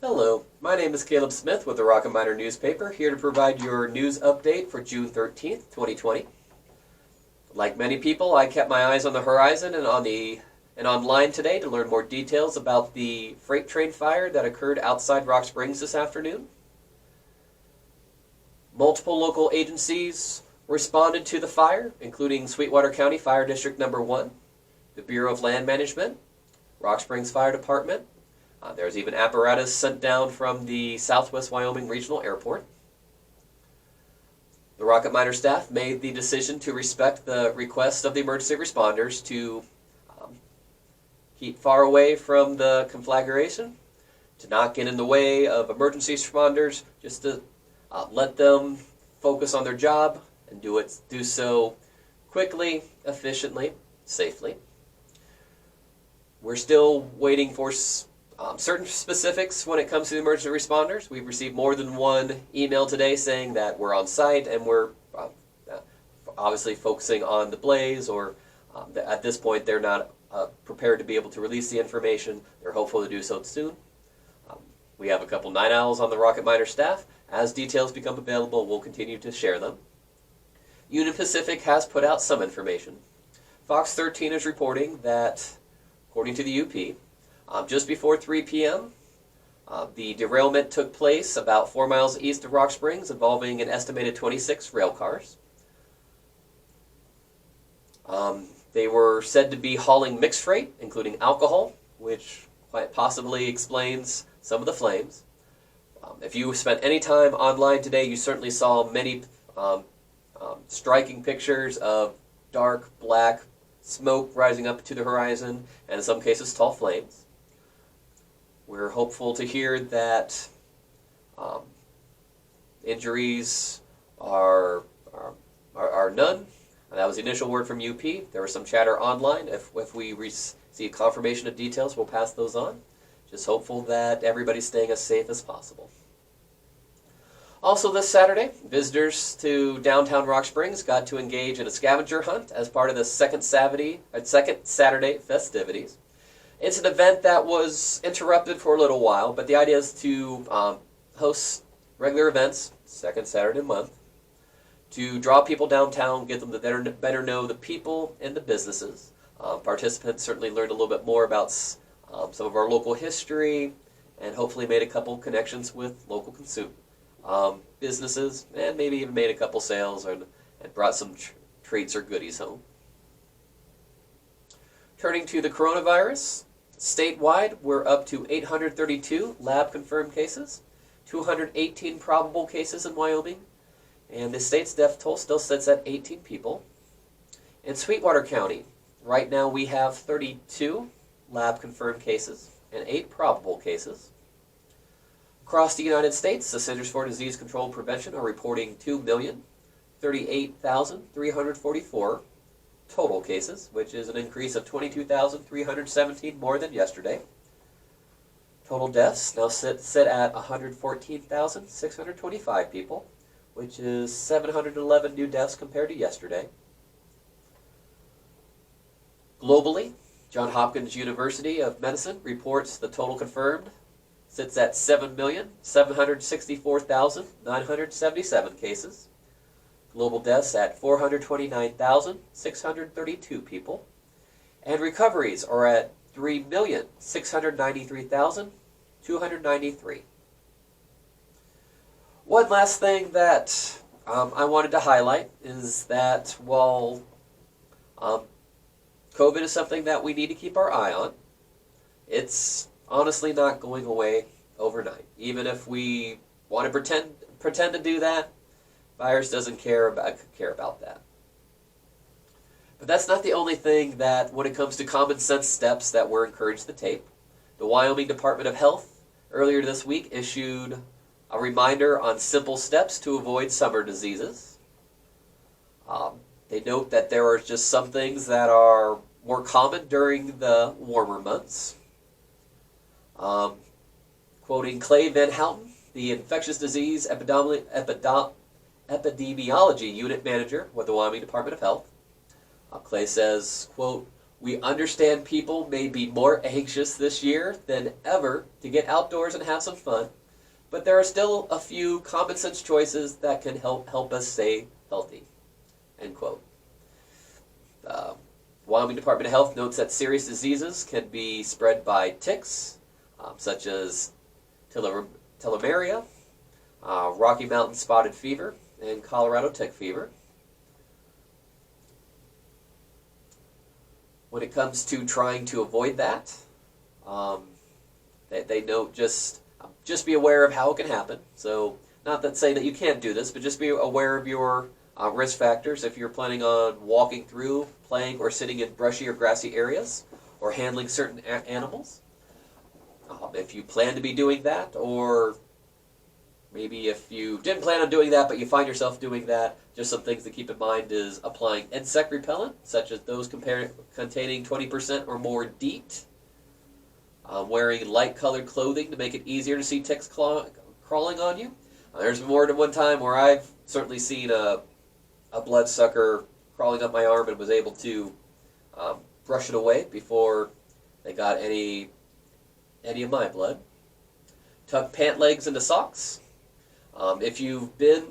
Hello, my name is Caleb Smith with the Rocket Miner newspaper, here to provide your news update for June 13th, 2020. Like many people, I kept my eyes on the horizon and online today to learn more details about the freight train fire that occurred outside Rock Springs this afternoon. Multiple local agencies responded to the fire, including Sweetwater County Fire District Number 1, the Bureau of Land Management, Rock Springs Fire Department. There's even apparatus sent down from the Southwest Wyoming Regional Airport. The Rocket Miner staff made the decision to respect the request of the emergency responders to keep far away from the conflagration, to not get in the way of emergency responders, just to let them focus on their job and do so quickly, efficiently, safely. We're still waiting for certain specifics when it comes to the emergency responders. We've received more than one email today saying that we're on site and we're obviously focusing on the blaze, or at this point they're not prepared to be able to release the information. They're hopeful to do so soon. We have a couple night owls on the Rocket Miner staff. As details become available, we'll continue to share them. Union Pacific has put out some information. Fox 13 is reporting that, according to the UP, just before 3 p.m., the derailment took place about 4 miles east of Rock Springs, involving an estimated 26 rail cars. They were said to be hauling mixed freight, including alcohol, which quite possibly explains some of the flames. If you spent any time online today, you certainly saw many striking pictures of dark, black smoke rising up to the horizon, and in some cases, tall flames. We're hopeful to hear that injuries are none. And that was the initial word from UP. There was some chatter online. If we receive confirmation of details, we'll pass those on. Just hopeful that everybody's staying as safe as possible. Also this Saturday, visitors to downtown Rock Springs got to engage in a scavenger hunt as part of the second Saturday festivities. It's an event that was interrupted for a little while, but the idea is to host regular events, second Saturday of the month, to draw people downtown, get them to better know the people and the businesses. Participants certainly learned a little bit more about some of our local history, and hopefully made a couple connections with local businesses, and maybe even made a couple sales and brought some treats or goodies home. Turning to the coronavirus, statewide, we're up to 832 lab-confirmed cases, 218 probable cases in Wyoming, and the state's death toll still sits at 18 people. In Sweetwater County, right now we have 32 lab-confirmed cases and 8 probable cases. Across the United States, the Centers for Disease Control and Prevention are reporting 2,038,344 total cases, which is an increase of 22,317 more than yesterday. Total deaths now sit at 114,625 people, which is 711 new deaths compared to yesterday. Globally, Johns Hopkins University of Medicine reports the total confirmed sits at 7,764,977 cases. Global deaths at 429,632 people. And recoveries are at 3,693,293. One last thing that I wanted to highlight is that while COVID is something that we need to keep our eye on, it's honestly not going away overnight. Even if we want to pretend to do that, virus doesn't care about that. But that's not the only thing that, when it comes to common sense steps, that we're encouraged to take. The Wyoming Department of Health earlier this week issued a reminder on simple steps to avoid summer diseases. They note that there are just some things that are more common during the warmer months. Quoting Clay Van Houten, the infectious disease epidemiology unit manager with the Wyoming Department of Health, Clay says, quote, We understand people may be more anxious this year than ever to get outdoors and have some fun, but there are still a few common sense choices that can help us stay healthy. End quote. Wyoming Department of Health notes that serious diseases can be spread by ticks, such as telemaria, Rocky Mountain spotted fever, and Colorado tick fever. When it comes to trying to avoid that, they note just be aware of how it can happen. So, not that saying that you can't do this, but just be aware of your risk factors if you're planning on walking through, playing, or sitting in brushy or grassy areas, or handling certain animals. If you plan to be doing that, or maybe if you didn't plan on doing that but you find yourself doing that, just some things to keep in mind is applying insect repellent, such as those containing 20% or more DEET, wearing light-colored clothing to make it easier to see ticks crawling on you. There's more than one time where I've certainly seen a bloodsucker crawling up my arm and was able to brush it away before they got any of my blood. Tuck pant legs into socks. If you've been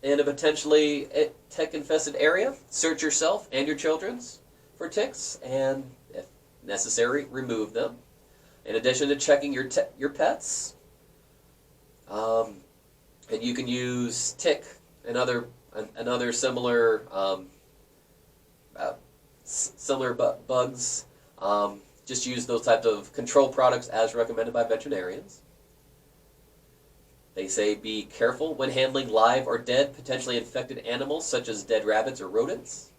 in a potentially tick-infested area, search yourself and your children's for ticks, and if necessary, remove them. In addition to checking your pets, and you can use tick and other similar bugs. Just use those types of control products as recommended by veterinarians. They say be careful when handling live or dead, potentially infected animals such as dead rabbits or rodents.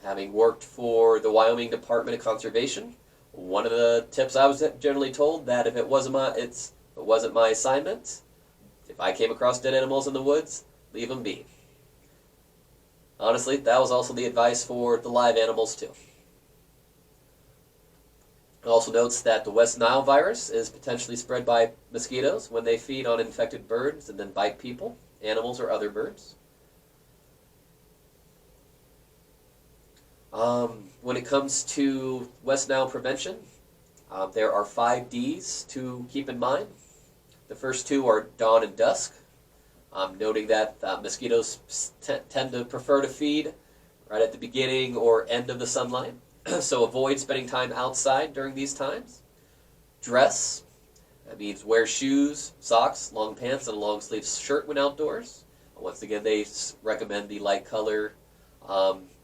Having worked for the Wyoming Department of Conservation, one of the tips I was generally told that if it wasn't my assignment, if I came across dead animals in the woods, leave them be. Honestly, that was also the advice for the live animals too. It also notes that the West Nile virus is potentially spread by mosquitoes when they feed on infected birds and then bite people, animals, or other birds. When it comes to West Nile prevention, there are 5 Ds to keep in mind. The first 2 are dawn and dusk, noting that mosquitoes tend to prefer to feed right at the beginning or end of the sunlight. So avoid spending time outside during these times. Dress, that means wear shoes, socks, long pants, and a long sleeve shirt when outdoors. Once again, they recommend the light color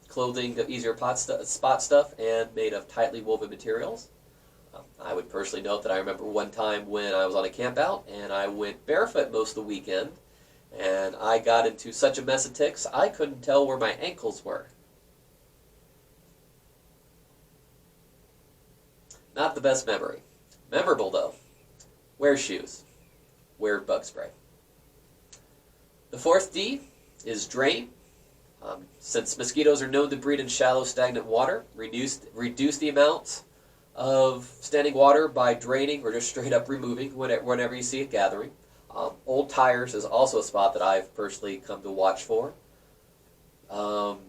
clothing, the easier spot stuff, and made of tightly woven materials. I would personally note that I remember one time when I was on a camp out and I went barefoot most of the weekend, and I got into such a mess of ticks I couldn't tell where my ankles were. Not the best memory. Memorable though. Wear shoes. Wear bug spray. The 4th D is drain. Since mosquitoes are known to breed in shallow, stagnant water, reduce the amount of standing water by draining or just straight up removing whenever you see it gathering. Old tires is also a spot that I've personally come to watch for. And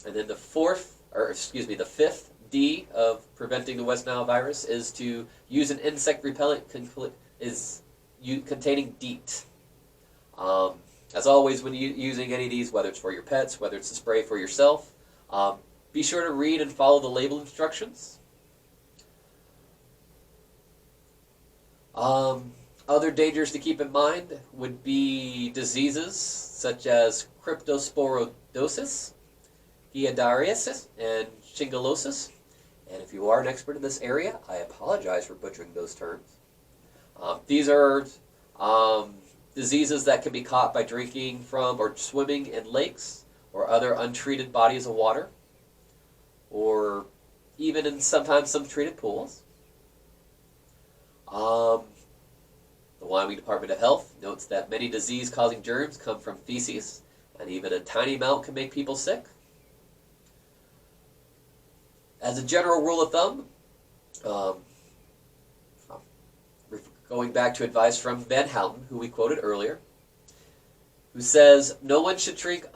then the 5th D of preventing the West Nile virus is to use an insect repellent containing DEET. As always, when using any of these, whether it's for your pets, whether it's a spray for yourself, be sure to read and follow the label instructions. Other dangers to keep in mind would be diseases such as cryptosporodosis, giardiasis, and shigellosis. And if you are an expert in this area, I apologize for butchering those terms. These are diseases that can be caught by drinking from or swimming in lakes or other untreated bodies of water, or even in sometimes some treated pools. The Wyoming Department of Health notes that many disease-causing germs come from feces, and even a tiny amount can make people sick. As a general rule of thumb, going back to advice from Van Houten, who we quoted earlier, who says no one should drink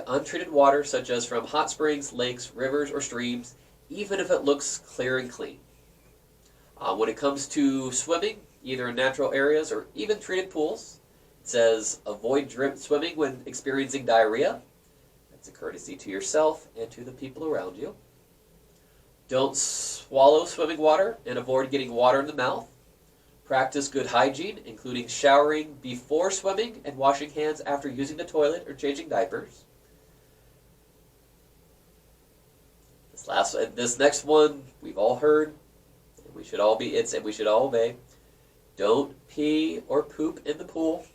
untreated water, such as from hot springs, lakes, rivers, or streams, even if it looks clear and clean. When it comes to swimming, either in natural areas or even treated pools, it says avoid swimming when experiencing diarrhea. That's a courtesy to yourself and to the people around you. Don't swallow swimming water and avoid getting water in the mouth. Practice good hygiene, including showering before swimming and washing hands after using the toilet or changing diapers. This next one we've all heard, and we should all obey. Don't pee or poop in the pool.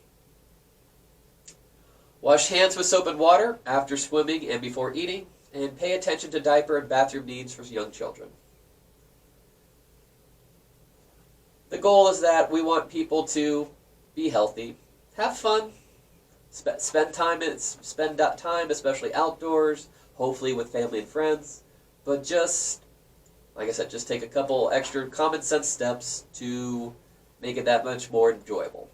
Wash hands with soap and water after swimming and before eating, and pay attention to diaper and bathroom needs for young children. The goal is that we want people to be healthy, have fun, spend time, especially outdoors, hopefully with family and friends, but just, like I said, just take a couple extra common sense steps to make it that much more enjoyable.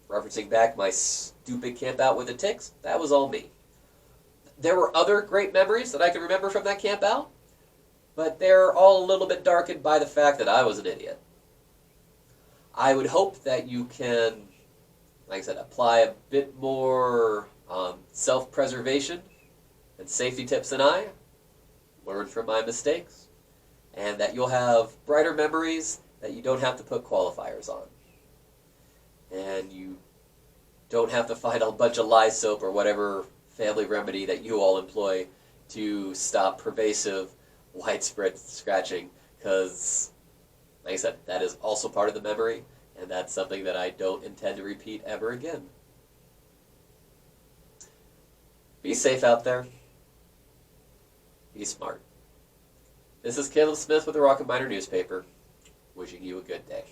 Referencing back my stupid camp out with the ticks, that was all me. There were other great memories that I can remember from that camp out, but they're all a little bit darkened by the fact that I was an idiot. I would hope that you can, like I said, apply a bit more self-preservation and safety tips than I, learn from my mistakes, and that you'll have brighter memories that you don't have to put qualifiers on. And you don't have to find a bunch of lye soap or whatever family remedy that you all employ to stop pervasive, widespread scratching, because, like I said, that is also part of the memory, and that's something that I don't intend to repeat ever again. Be safe out there. Be smart. This is Caleb Smith with the Rocket Miner newspaper, wishing you a good day.